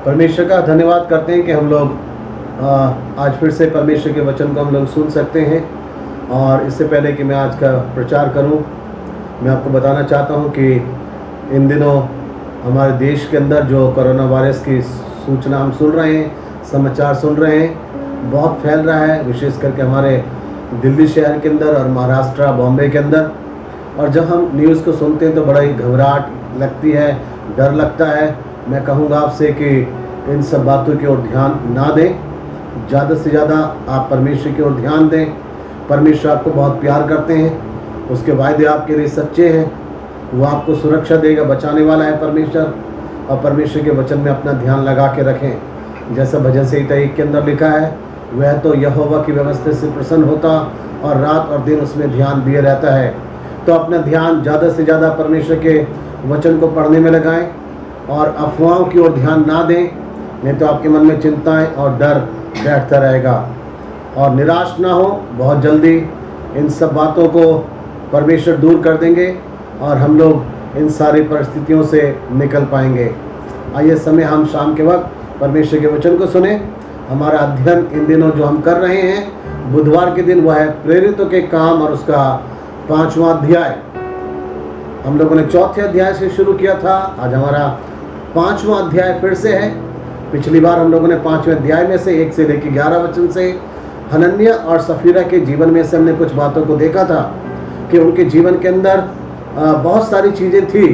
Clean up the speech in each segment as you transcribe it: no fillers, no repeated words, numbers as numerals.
परमेश्वर का धन्यवाद करते हैं कि हम लोग आज फिर से परमेश्वर के वचन को हम लोग सुन सकते हैं। और इससे पहले कि मैं आज का प्रचार करूं, मैं आपको बताना चाहता हूं कि इन दिनों हमारे देश के अंदर जो कोरोना वायरस की सूचना हम सुन रहे हैं, समाचार सुन रहे हैं, बहुत फैल रहा है, विशेष करके हमारे दिल्ली शहर के अंदर और महाराष्ट्र बॉम्बे के अंदर। और जब हम न्यूज़ को सुनते हैं तो बड़ा ही घबराहट लगती है, डर लगता है। मैं कहूँगा आपसे कि इन सब बातों की ओर ध्यान ना दें, ज़्यादा से ज़्यादा आप परमेश्वर की ओर ध्यान दें। परमेश्वर आपको बहुत प्यार करते हैं, उसके वायदे आपके लिए सच्चे हैं, वो आपको सुरक्षा देगा, बचाने वाला है परमेश्वर। और परमेश्वर के वचन में अपना ध्यान लगा के रखें। जैसा भजन संहिता 1 के अंदर लिखा है, वह तो यहोवा की व्यवस्था से प्रसन्न होता और रात और दिन उसमें ध्यान दिए रहता है। तो अपना ध्यान ज़्यादा से ज़्यादा परमेश्वर के वचन को पढ़ने में लगाएं और अफवाहों की ओर ध्यान ना दें, नहीं तो आपके मन में चिंताएं और डर बैठता रहेगा। और निराश ना हो, बहुत जल्दी इन सब बातों को परमेश्वर दूर कर देंगे और हम लोग इन सारी परिस्थितियों से निकल पाएंगे। आइए समय हम शाम के वक्त परमेश्वर के वचन को सुने। हमारा अध्ययन इन दिनों जो हम कर रहे हैं, बुधवार के दिन, वह है प्रेरितों के काम और उसका 5वां अध्याय। हम लोगों ने 4थे अध्याय से शुरू किया था, आज हमारा 5वां अध्याय फिर से है। पिछली बार हम लोगों ने 5वें अध्याय में से 1 से लेकर 11 वचन से हनन्याह और सफीरा के जीवन में से हमने कुछ बातों को देखा था कि उनके जीवन के अंदर बहुत सारी चीज़ें थी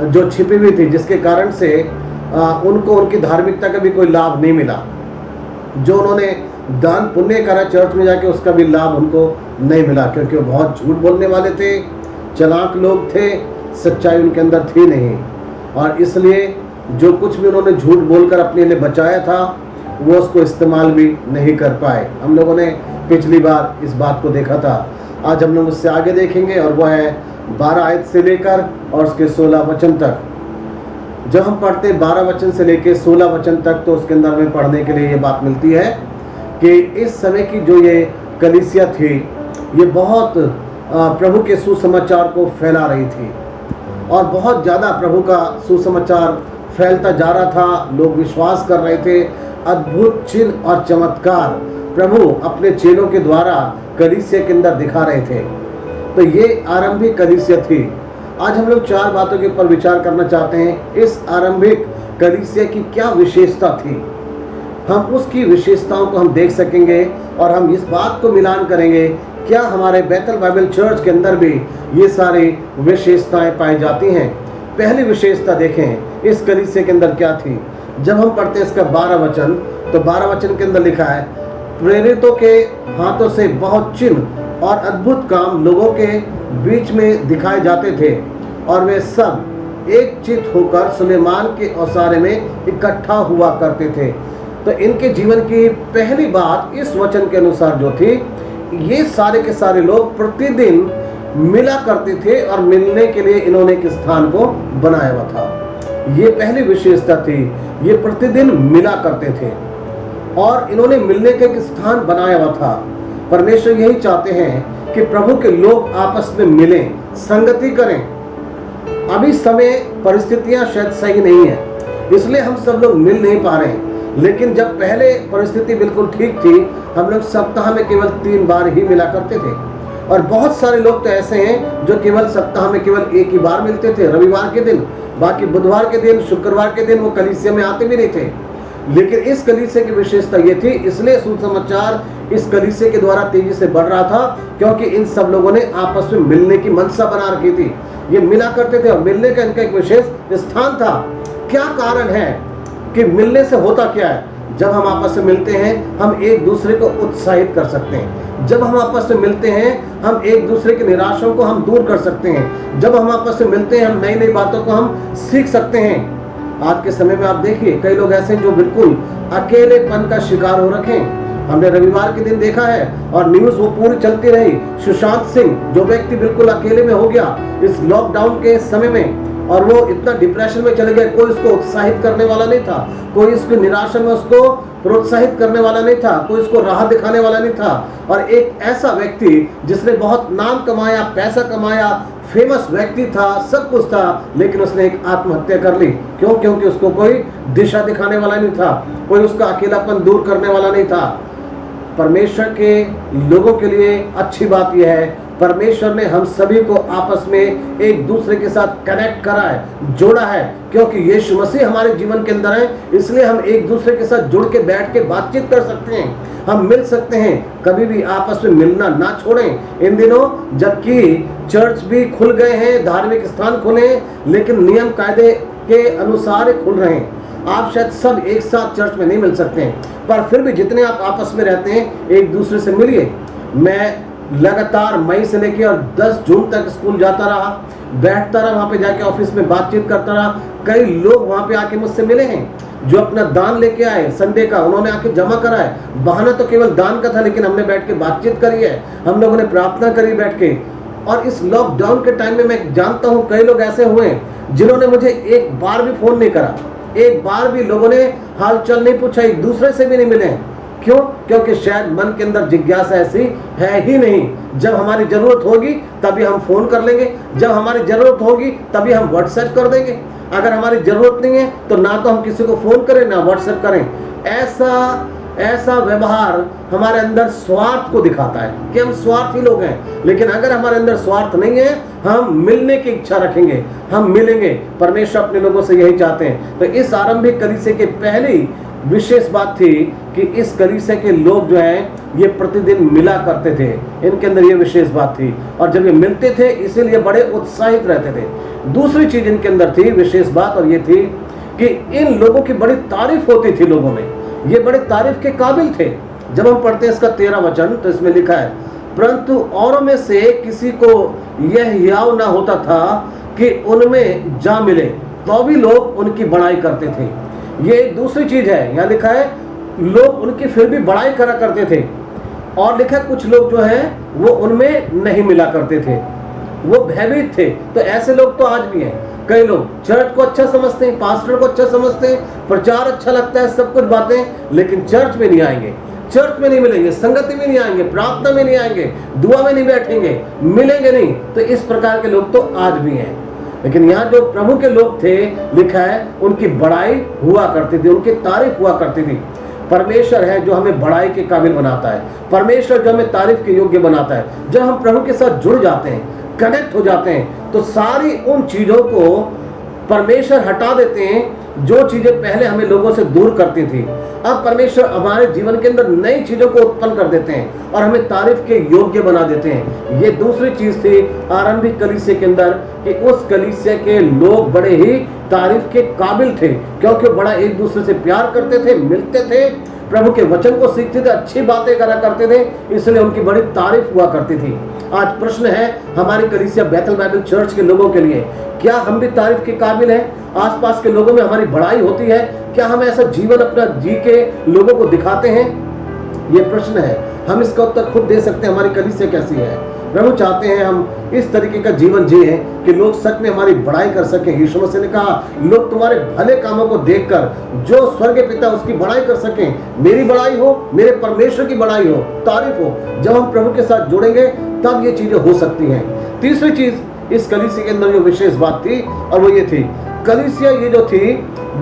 जो छिपी हुई थी, जिसके कारण से उनको उनकी धार्मिकता का भी कोई लाभ नहीं मिला। जो उन्होंने दान पुण्य करा चर्च में जाके, उसका भी लाभ उनको नहीं मिला, क्योंकि वो बहुत झूठ बोलने वाले थे, चालाक लोग थे, सच्चाई उनके अंदर थी नहीं। और इसलिए जो कुछ भी उन्होंने झूठ बोलकर अपने लिए बचाया था, वो उसको इस्तेमाल भी नहीं कर पाए। हम लोगों ने पिछली बार इस बात को देखा था। आज हम लोग उससे आगे देखेंगे और वह है 12 आयत से लेकर और उसके 16 वचन तक। जब हम पढ़ते हैं 12 वचन से लेकर 16 वचन तक, तो उसके अंदर हमें पढ़ने के लिए ये बात मिलती है कि इस समय की जो ये कलीसिया थी, ये बहुत प्रभु के सुसमाचार को फैला रही थी और बहुत ज़्यादा प्रभु का सुसमाचार फैलता जा रहा था। लोग विश्वास कर रहे थे, अद्भुत चिन्ह और चमत्कार प्रभु अपने चेलों के द्वारा कलीसिया के अंदर दिखा रहे थे। तो ये आरंभिक कलीसिया थी। आज हम लोग 4 बातों के ऊपर विचार करना चाहते हैं। इस आरंभिक कलीसिया की क्या विशेषता थी, हम उसकी विशेषताओं को हम देख सकेंगे और हम इस बात को मिलान करेंगे, क्या हमारे बैतल बाइबल चर्च के अंदर भी ये सारी विशेषताएं पाई जाती हैं। पहली विशेषता देखें इस कलीसिया के अंदर क्या थी। जब हम पढ़ते हैं इसका 12 वचन, तो 12 वचन के अंदर लिखा है, प्रेरितों के हाथों से बहुत चिन्ह और अद्भुत काम लोगों के बीच में दिखाए जाते थे और वे सब एक चित्त होकर सुलेमान के ओसारे में इकट्ठा हुआ करते थे। तो इनके जीवन की पहली बात इस वचन के अनुसार जो थी, ये सारे के सारे लोग प्रतिदिन मिला करते थे और मिलने के लिए इन्होंने एक स्थान को बनाया हुआ था। ये पहली विशेषता थी, ये प्रतिदिन मिला करते थे और इन्होंने मिलने का एक स्थान बनाया हुआ था। परमेश्वर यही चाहते हैं कि प्रभु के लोग आपस में मिलें, संगति करें। अभी समय परिस्थितियां शायद सही नहीं है, इसलिए हम सब लोग मिल नहीं पा रहे हैं। लेकिन जब पहले परिस्थिति बिल्कुल ठीक थी, हम लोग सप्ताह में केवल 3 बार ही मिला करते थे। और बहुत सारे लोग तो ऐसे हैं जो केवल सप्ताह में केवल 1 ही बार मिलते थे, रविवार के दिन। बाकी बुधवार के दिन, शुक्रवार के दिन वो कलीसिया में आते भी नहीं थे। लेकिन इस कलीसिया की विशेषता ये थी, इसलिए सुसमाचार इस कलीसिया के द्वारा तेजी से बढ़ रहा था, क्योंकि इन सब लोगों ने आपस में मिलने की मनसा बना रखी थी। ये मिला करते थे और मिलने का इनका एक विशेष स्थान था। क्या कारण है कि मिलने से होता क्या है? जब हम आपस में मिलते हैं, हम एक दूसरे को उत्साहित कर सकते हैं। जब हम आपस में मिलते हैं, हम एक दूसरे की निराशाओं को हम दूर कर सकते हैं। जब हम आपस में मिलते हैं, हम नई नई बातों को हम सीख सकते हैं। आज के समय में आप देखिए, कई लोग ऐसे जो बिल्कुल अकेलेपन का शिकार हो रखे हैं। हमने रविवार के दिन देखा है और न्यूज़ वो पूरी चलती रही। सुशांत सिंह जो व्यक्ति बिल्कुल अकेले में हो गया इस लॉकडाउन के समय में, और वो इतना डिप्रेशन में चले गए, कोई उसको उत्साहित करने वाला नहीं था, कोई उसकी निराशा में उसको प्रोत्साहित करने वाला नहीं था, कोई उसको राह दिखाने वाला नहीं था। और एक ऐसा व्यक्ति जिसने बहुत नाम कमाया, पैसा कमाया, फेमस व्यक्ति था, सब कुछ था, लेकिन उसने एक आत्महत्या कर ली। क्यों? क्योंकि उसको कोई दिशा दिखाने वाला नहीं था, कोई उसका अकेलापन दूर करने वाला नहीं था। परमेश्वर के लोगों के लिए अच्छी बात यह है, परमेश्वर ने हम सभी को आपस में एक दूसरे के साथ कनेक्ट करा है, जोड़ा है, क्योंकि यीशु मसीह हमारे जीवन के अंदर है, इसलिए हम एक दूसरे के साथ जुड़ के बैठ के बातचीत कर सकते हैं, हम मिल सकते हैं। कभी भी आपस में मिलना ना छोड़ें। इन दिनों जबकि चर्च भी खुल गए हैं, धार्मिक स्थान खुले हैं, लेकिन नियम कायदे के अनुसार खुल रहे हैं। आप शायद सब एक साथ चर्च में नहीं मिल सकते हैं, पर फिर भी जितने आप आपस में रहते हैं एक दूसरे से मिलिए। मैं लगातार मई से लेकर और 10 जून तक स्कूल जाता रहा, बैठता रहा, वहाँ पे जाके ऑफिस में बातचीत करता रहा। कई लोग वहाँ पे आके मुझसे मिले हैं जो अपना दान लेके आए संडे का, उन्होंने आके जमा करा है। बहाना तो केवल दान का था, लेकिन हमने बैठ के बातचीत करी है, हम लोगों ने प्रार्थना करी बैठ के। और इस लॉकडाउन के टाइम में मैं जानता हूँ कई लोग ऐसे हुए हैं जिन्होंने मुझे एक बार भी फोन नहीं करा, एक बार भी लोगों ने हालचाल नहीं पूछा, एक दूसरे से भी नहीं मिले। क्यों? क्योंकि शायद मन के अंदर जिज्ञासा ऐसी है ही नहीं। जब हमारी जरूरत होगी तभी हम फोन कर लेंगे, जब हमारी जरूरत होगी तभी हम व्हाट्सएप कर देंगे। अगर हमारी जरूरत नहीं है तो ना तो हम किसी को फोन करें ना व्हाट्सएप करें। ऐसा व्यवहार हमारे अंदर स्वार्थ को दिखाता है कि हम स्वार्थी लोग हैं। लेकिन अगर हमारे अंदर स्वार्थ नहीं है, हम मिलने की इच्छा रखेंगे, हम मिलेंगे। परमेश्वर अपने लोगों से यही चाहते हैं। तो इस आरंभिक कलीसिया के पहली विशेष बात थी कि इस कलीसिया के लोग जो हैं ये प्रतिदिन मिला करते थे, इनके अंदर ये विशेष बात थी। और जब ये मिलते थे इसीलिए बड़े उत्साहित रहते थे। दूसरी चीज इनके अंदर थी विशेष बात, और ये थी कि इन लोगों की बड़ी तारीफ होती थी लोगों में, ये बड़े तारीफ के काबिल थे। जब हम पढ़ते हैं इसका 13 वचन तो इसमें लिखा है, परंतु औरों में से किसी को यह हियाव ना होता था कि उनमें जा मिले, तो भी लोग उनकी बड़ाई करते थे। ये दूसरी चीज है, यहाँ लिखा है लोग उनकी फिर भी बड़ाई करा करते थे। और लिखा है कुछ लोग जो हैं वो उनमें नहीं मिला करते थे, वो भयभीत थे। तो ऐसे लोग तो आज भी हैं। कई लोग चर्च को अच्छा समझते हैं, पास्टर को अच्छा समझते हैं, प्रचार अच्छा लगता है, सब कुछ बातें, लेकिन चर्च में नहीं आएंगे, चर्च में नहीं मिलेंगे, संगति में नहीं आएंगे, प्रार्थना में नहीं आएंगे, दुआ में नहीं बैठेंगे, मिलेंगे नहीं। तो इस प्रकार के लोग तो आज भी हैं। लेकिन यहाँ जो प्रभु के लोग थे, लिखा है उनकी बड़ाई हुआ करती थी, उनकी तारीफ हुआ करती थी। परमेश्वर है जो हमें बड़ाई के काबिल बनाता है, परमेश्वर जो हमें तारीफ के योग्य बनाता है। जब हम प्रभु के साथ जुड़ जाते हैं, कनेक्ट हो जाते हैं, तो सारी उन चीजों को परमेश्वर हटा देते हैं जो चीजें पहले हमें लोगों से दूर करती थी। अब परमेश्वर हमारे जीवन के अंदर नई चीजों को उत्पन्न कर देते हैं और हमें तारीफ के योग्य बना देते हैं। ये दूसरी चीज थी आरंभिक कलीसिया के अंदर कि उस कलीसिया के लोग बड़े ही तारीफ के काबिल थे, क्योंकि बड़ा एक दूसरे से प्यार करते थे, मिलते थे, प्रभु के वचन को सीखते थे, अच्छी बातें करा करते थे, इसलिए उनकी बड़ी तारीफ हुआ करती थी। आज प्रश्न है हमारी कलीसिया बैतल बाइबल चर्च के लोगों के लिए, क्या हम भी तारीफ के काबिल हैं? आसपास के लोगों में हमारी बड़ाई होती है? क्या हम ऐसा जीवन अपना जी के लोगों को दिखाते हैं? ये प्रश्न है, हम इसका उत्तर खुद दे सकते हैं। हमारी कलीसिया कैसी है? प्रभु चाहते हैं हम इस तरीके का जीवन जिए कि लोग सच में हमारी बड़ाई कर सकें। यीशु मसीह ने कहा लोग तुम्हारे भले कामों को देखकर जो स्वर्ग पिता उसकी बड़ाई कर सकें। मेरी बड़ाई हो, मेरे परमेश्वर की बड़ाई हो, तारीफ हो। जब हम प्रभु के साथ जुड़ेंगे तब ये चीजें हो सकती हैं। तीसरी चीज इस कलीसिया के अंदर जो विशेष बात थी, और वो ये थी, कलीसिया ये जो थी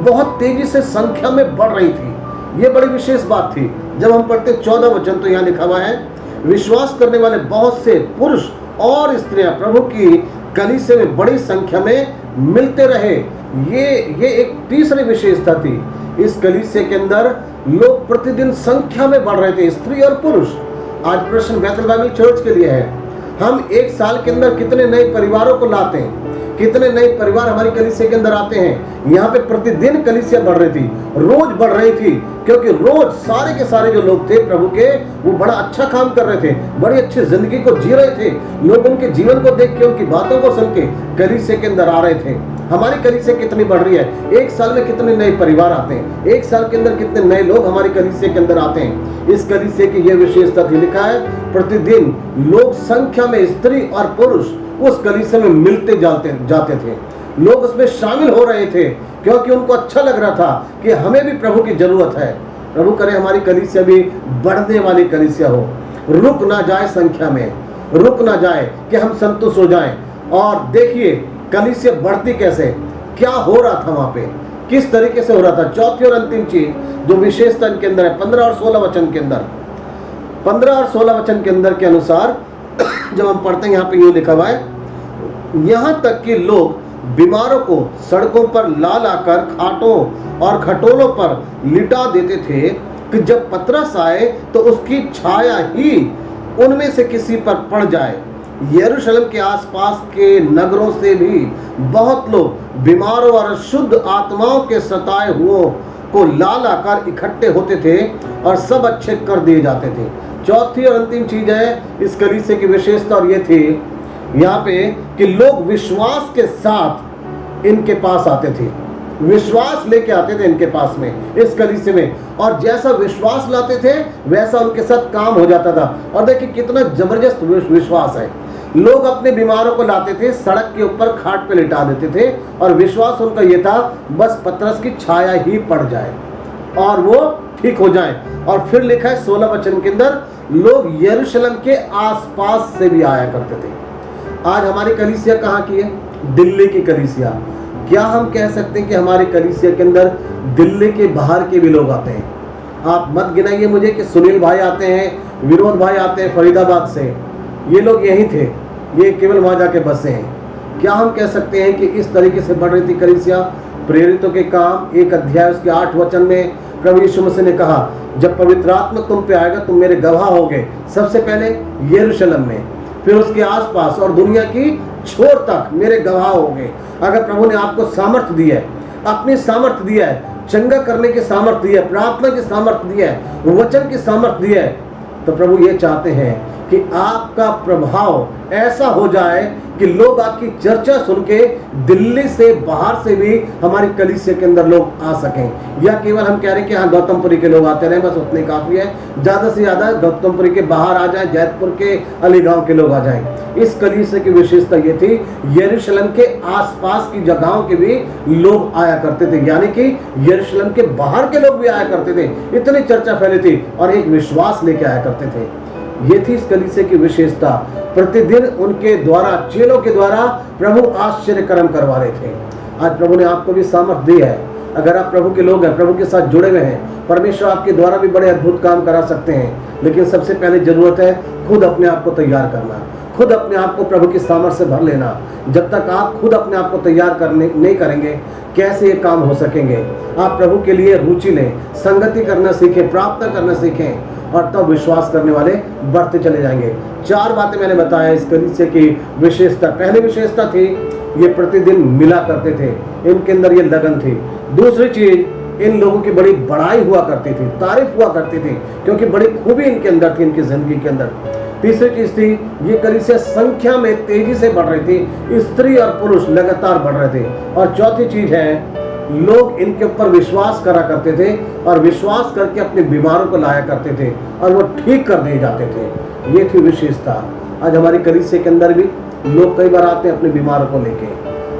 बहुत तेजी से संख्या में बढ़ रही थी। ये बड़ी विशेष बात थी। जब हम पढ़ते 14 वचन तो यहाँ लिखा हुआ है, विश्वास करने वाले बहुत से पुरुष और स्त्रियां प्रभु की कलीसिया में बड़ी संख्या में मिलते रहे। ये एक तीसरी विशेषता थी। इस कलीसिया के अंदर लोग प्रतिदिन संख्या में बढ़ रहे थे, स्त्री और पुरुष। आज प्रश्न बैतल बाइबल चर्च के लिए है, हम एक साल के अंदर कितने नए परिवारों को लाते हैं, कितने नए परिवार हमारी कलीसिया के अंदर आते हैं। यहाँ पे प्रतिदिन कलीसिया बढ़ रही थी, रोज बढ़ रही थी, क्योंकि रोज सारे के सारे जो लोग थे प्रभु के, वो बड़ा अच्छा काम कर रहे थे, बड़ी अच्छी जिंदगी को जी रहे थे। लोग उनके जीवन को देख के, उनकी बातों को सुन के कलीसिया के अंदर आ रहे थे। हमारी कलीसिया कितनी बढ़ रही है? एक साल में कितने नए परिवार आते हैं, एक साल के अंदर कितने नए लोग हमारी कलीसिया के अंदर आते हैं। इस कलीसिया की यह विशेषता थी, लिखा है प्रतिदिन लोग संख्या में स्त्री और पुरुष उस कलीसिया में मिलते जाते थे। लोग उसमें शामिल हो रहे थे, क्योंकि उनको अच्छा लग रहा था कि हमें भी प्रभु की जरूरत है। प्रभु करे हमारी कलीसिया भी बढ़ने वाली कलीसिया हो, रुक ना जाए संख्या में, रुक ना जाए कि हम संतुष्ट हो जाएं। और देखिए कलीसिया बढ़ती कैसे, क्या हो रहा था वहां पे, किस तरीके से हो रहा था। चौथी और अंतिम चीज जो विशेषता इनके अंदर है 15 और 16 वचन के अंदर, 15 और 16 वचन के अंदर के अनुसार जब हम पढ़ते हैं यहाँ पे यूं लिखा हुआ है, यहां तक कि लोग बीमारों को सड़कों पर ला लाकर खाटों और खटोलों पर लिटा देते थे कि जब पतरस आए तो उसकी छाया ही उनमें से किसी पर पड़ जाए। यरूशलेम के आसपास के नगरों से भी बहुत लोग बीमारों और शुद्ध आत्माओं के सताए हुओं को ला लाकर इकट्ठे होते थे और सब अच्छे कर दिए जाते थे। चौथी और अंतिम चीज है इस कलीसिया की विशेषता, और ये थी यहाँ पे कि लोग विश्वास के साथ इनके पास आते थे, विश्वास लेके आते थे इनके पास में, इस कलीसिया में, और जैसा विश्वास लाते थे वैसा उनके साथ काम हो जाता था। और देखिए कितना जबरदस्त विश्वास है। लोग अपने बीमारों को लाते थे, सड़क के ऊपर खाट पे लिटा देते थे, और विश्वास उनका ये था बस पतरस की छाया ही पड़ जाए और वो ठीक हो जाए। और फिर लिखा है 16 वचन के अंदर, लोग यरूशलेम के आसपास से भी आया करते थे। आज हमारी कलीसिया कहाँ की है? दिल्ली की कलीसिया। क्या हम कह सकते हैं कि हमारी कलीसिया के अंदर दिल्ली के बाहर के भी लोग आते हैं? आप मत गिनाइए मुझे कि सुनील भाई आते हैं, विनोद भाई आते हैं फरीदाबाद से, ये लोग यहीं थे, ये केवल वहाँ जाके बसे हैं। क्या हम कह सकते हैं कि इस तरीके से बढ़ रही थी कलीसिया? प्रेरितों के काम 1 अध्याय उसके 8 वचन में प्रभु यीशु मसीह ने कहा, जब पवित्र आत्मा तुम पे आएगा तुम मेरे गवाह होगे, सबसे पहले यरूशलेम में, फिर उसके आसपास और दुनिया की छोर तक मेरे गवाह होंगे। अगर प्रभु ने आपको सामर्थ्य दी है, अपनी सामर्थ्य दिया है, चंगा करने की सामर्थ्य दी है, प्रार्थना की सामर्थ्य दी है, वचन की सामर्थ्य दी है, तो प्रभु ये चाहते हैं कि आपका प्रभाव ऐसा हो जाए कि लोग आपकी चर्चा सुन के दिल्ली से बाहर से भी हमारी कलीसिया के अंदर लोग आ सकें। या केवल हम कह रहे हैं कि हाँ गौतमपुरी के लोग आते रहे, बस उतने काफी है, ज्यादा से ज्यादा गौतमपुरी के बाहर आ जाए, जैतपुर के अलीगांव के लोग आ जाएं। इस कलीसिया की विशेषता ये थी, यरूशलेम के आसपास की जगहों के भी लोग आया करते थे, यानी कि यरूशलेम के बाहर के लोग भी आया करते थे। इतनी चर्चा फैली थी और एक विश्वास लेके आया करते थे। ये थी इस कलीसिया की विशेषता। प्रतिदिन उनके द्वारा, चेलों के द्वारा प्रभु आश्चर्य कर्म करवा रहे थे। आज प्रभु ने आपको भी सामर्थ्य दी है। अगर आप प्रभु के लोग हैं, प्रभु के साथ जुड़े हुए हैं, परमेश्वर आपके द्वारा भी बड़े अद्भुत काम करा सकते हैं। लेकिन सबसे पहले जरूरत है खुद अपने आप को तैयार करना, खुद अपने आप को प्रभु की सामर्थ्य से भर लेना। जब तक आप खुद अपने आप को तैयार करने नहीं करेंगे, कैसे ये काम हो सकेंगे? आप प्रभु के लिए रुचि लें, संगति करना सीखें, प्रार्थना करना सीखें, और तब विश्वास करने वाले बढ़ते चले जाएंगे। 4 बातें मैंने बताया इस कलीसिया की विशेषता। पहली विशेषता थी ये प्रतिदिन मिला करते थे, इनके अंदर ये लगन थी। दूसरी चीज, इन लोगों की बड़ी बड़ाई हुआ करती थी, तारीफ हुआ करती थी, क्योंकि बड़ी खूबी इनके अंदर थी, इनकी जिंदगी के अंदर। तीसरी चीज थी, ये कलीसिया संख्या में तेजी से बढ़ रही थी, स्त्री और पुरुष लगातार बढ़ रहे थे। और चौथी चीज है, लोग इनके ऊपर विश्वास करा करते थे और विश्वास करके अपने बीमारों को लाया करते थे और वो ठीक कर दिए जाते थे। ये थी विशेषता। आज हमारी कलीसिया के अंदर भी लोग कई बार आते हैं अपने बीमारों को लेके।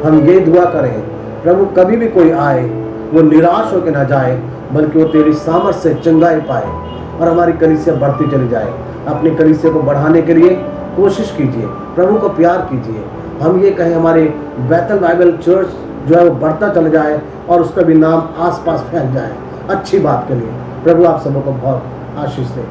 हम ये दुआ करें, प्रभु कभी भी कोई आए वो निराश होकर ना जाए, बल्कि वो तेरी सामर्थ्य से चंगाई पाए और हमारी कलीसिया बढ़ती चली जाए। अपनी कलीसिया को बढ़ाने के लिए कोशिश कीजिए, प्रभु को प्यार कीजिए। हम ये कहें हमारे बैतल बाइबल चर्च जो है वो बढ़ता चला जाए और उसका भी नाम आसपास फैल जाए। अच्छी बात के लिए प्रभु आप सबों को बहुत आशीष दे।